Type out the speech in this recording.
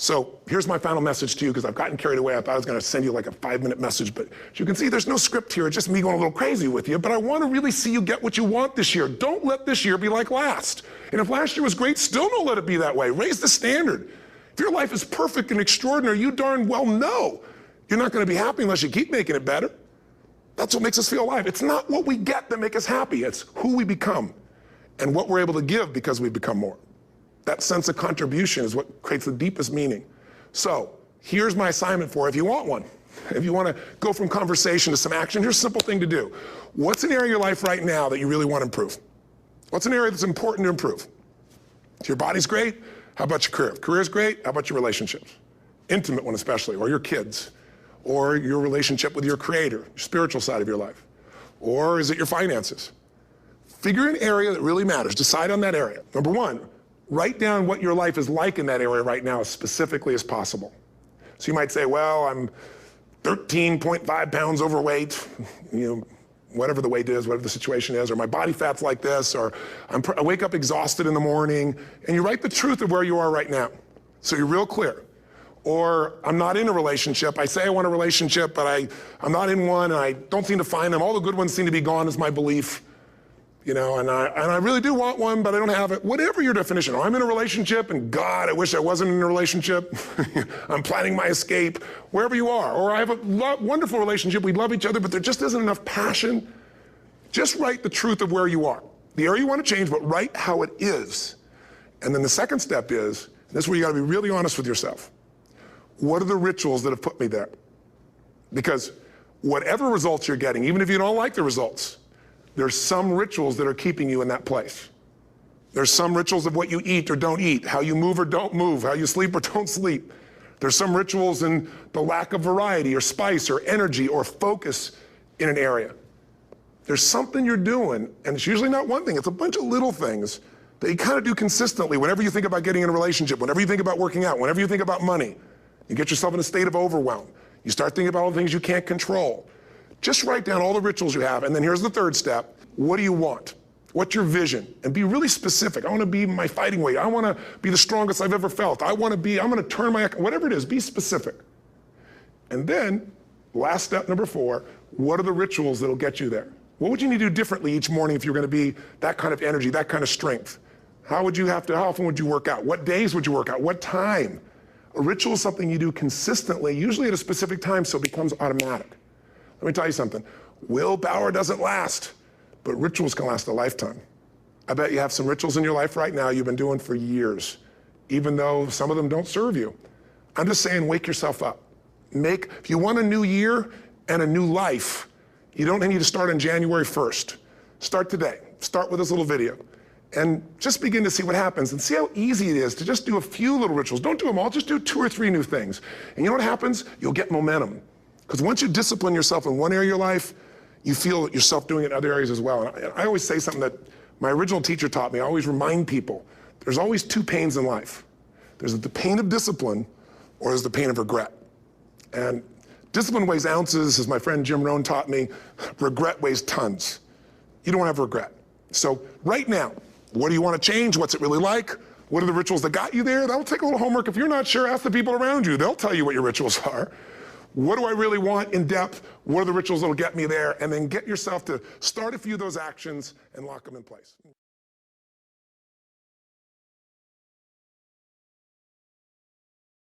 So here's my final message to you, because I've gotten carried away. I thought I was going to send you like a 5-minute message, but as you can see, there's no script here. It's just me going a little crazy with you, but I want to really see you get what you want this year. Don't let this year be like last. And if last year was great, still don't let it be that way. Raise the standard. If your life is perfect and extraordinary, you darn well know you're not going to be happy unless you keep making it better. That's what makes us feel alive. It's not what we get that makes us happy. It's who we become and what we're able to give because we become more. That sense of contribution is what creates the deepest meaning. So here's my assignment for you if you want one. If you want to go from conversation to some action, here's a simple thing to do. What's an area of your life right now that you really want to improve? What's an area that's important to improve? If your body's great, how about your career? If career's great, how about your relationships? Intimate one especially, or your kids, or your relationship with your creator, your spiritual side of your life. Or is it your finances? Figure an area that really matters. Decide on that area. Number one, write down what your life is like in that area right now as specifically as possible. So you might say, well, I'm 13.5 pounds overweight, whatever the weight is, whatever the situation is, or my body fat's like this, or I wake up exhausted in the morning, and you write the truth of where you are right now. So you're real clear. Or I'm not in a relationship. I say I want a relationship, but I'm not in one, and I don't seem to find them. All the good ones seem to be gone is my belief. And I really do want one, but I don't have it. Whatever your definition. Or I'm in a relationship, and God, I wish I wasn't in a relationship. I'm planning my escape, wherever you are. Or I have a wonderful relationship, we love each other, but there just isn't enough passion. Just write the truth of where you are. The area you want to change, but write how it is. And then the second step is, and this is where you got to be really honest with yourself. What are the rituals that have put me there? Because whatever results you're getting, even if you don't like the results, there's some rituals that are keeping you in that place. There's some rituals of what you eat or don't eat, how you move or don't move, how you sleep or don't sleep. There's some rituals in the lack of variety or spice or energy or focus in an area. There's something you're doing, and it's usually not one thing, it's a bunch of little things that you kind of do consistently whenever you think about getting in a relationship, whenever you think about working out, whenever you think about money. You get yourself in a state of overwhelm. You start thinking about all the things you can't control. Just write down all the rituals you have, and then here's the third step. What do you want? What's your vision? And be really specific. I want to be my fighting weight. I want to be the strongest I've ever felt. I'm going to turn my, whatever it is, be specific. And then, last step, number 4, what are the rituals that'll get you there? What would you need to do differently each morning if you're going to be that kind of energy, that kind of strength? How often would you work out? What days would you work out? What time? A ritual is something you do consistently, usually at a specific time, so it becomes automatic. Let me tell you something. Willpower doesn't last, but rituals can last a lifetime. I bet you have some rituals in your life right now you've been doing for years, even though some of them don't serve you. I'm just saying, wake yourself up. If you want a new year and a new life, you don't need to start on January 1st. Start today. Start with this little video. And just begin to see what happens and see how easy it is to just do a few little rituals. Don't do them all, just do 2 or 3 new things. And you know what happens? You'll get momentum. Because once you discipline yourself in one area of your life, you feel yourself doing it in other areas as well. And I always say something that my original teacher taught me. I always remind people, there's always 2 pains in life. There's the pain of discipline, or there's the pain of regret. And discipline weighs ounces, as my friend Jim Rohn taught me. Regret weighs tons. You don't have regret. So right now, what do you want to change? What's it really like? What are the rituals that got you there? That'll take a little homework. If you're not sure, ask the people around you. They'll tell you what your rituals are. What do I really want in depth? What are the rituals that'll get me there? And then get yourself to start a few of those actions and lock them in place.